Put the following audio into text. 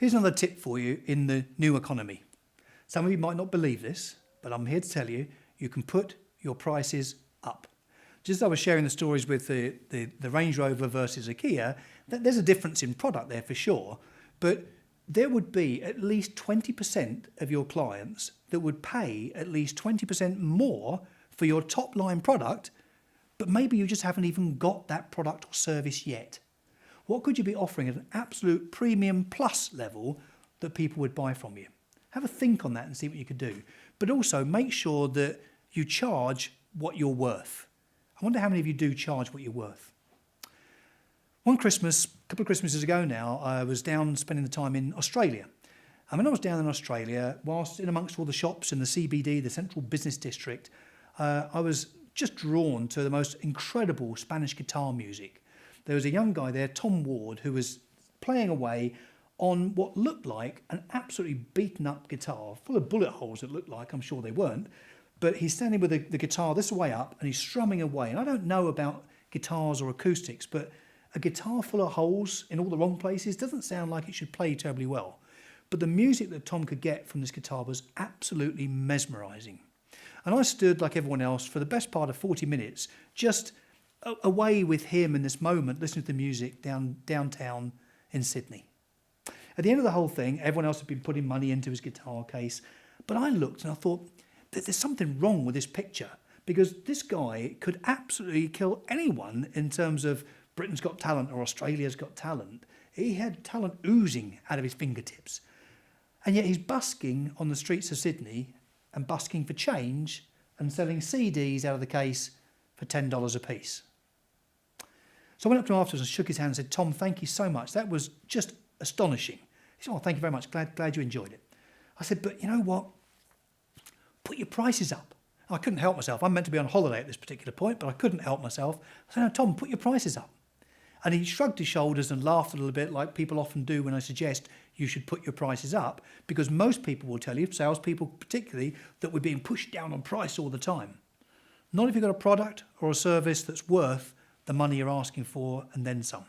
Here's another tip for you in the new economy. Some of you might not believe this, but I'm here to tell you, you can put your prices up. Just as I was sharing the stories with the Range Rover versus a Kia, there's a difference in product there for sure, but there would be at least 20% of your clients that would pay at least 20% more for your top line product, but maybe you just haven't even got that product or service yet. What could you be offering at an absolute premium plus level that people would buy from you? Have a think on that and see what you could do. But also make sure that you charge what you're worth. I wonder how many of you do charge what you're worth. One Christmas, a couple of Christmases ago now, I was down spending the time in Australia. And when I was down in Australia, whilst in amongst all the shops in the CBD, the Central Business District, I was just drawn to the most incredible Spanish guitar music. There was a young guy there, Tom Ward, who was playing away on what looked like an absolutely beaten up guitar, full of bullet holes it looked like, I'm sure they weren't. But he's standing with the guitar this way up and he's strumming away. And I don't know about guitars or acoustics, but a guitar full of holes in all the wrong places doesn't sound like it should play terribly well. But the music that Tom could get from this guitar was absolutely mesmerising. And I stood like everyone else for the best part of 40 minutes, just away with him in this moment, listening to the music downtown in Sydney. At the end of the whole thing, everyone else had been putting money into his guitar case. But I looked and I thought, there's something wrong with this picture, because this guy could absolutely kill anyone in terms of Britain's Got Talent or Australia's Got Talent. He had talent oozing out of his fingertips. And yet he's busking on the streets of Sydney and busking for change and selling CDs out of the case for $10 a piece. So I went up to him afterwards and shook his hand and said, Tom, thank you so much. That was just astonishing. He said, oh, thank you very much. Glad you enjoyed it. I said, but you know what? Put your prices up. I couldn't help myself. I'm meant to be on holiday at this particular point, but I couldn't help myself. I said, no, Tom, put your prices up. And he shrugged his shoulders and laughed a little bit, like people often do when I suggest you should put your prices up, because most people will tell you, salespeople particularly, that we're being pushed down on price all the time. Not if you've got a product or a service that's worth the money you're asking for and then some.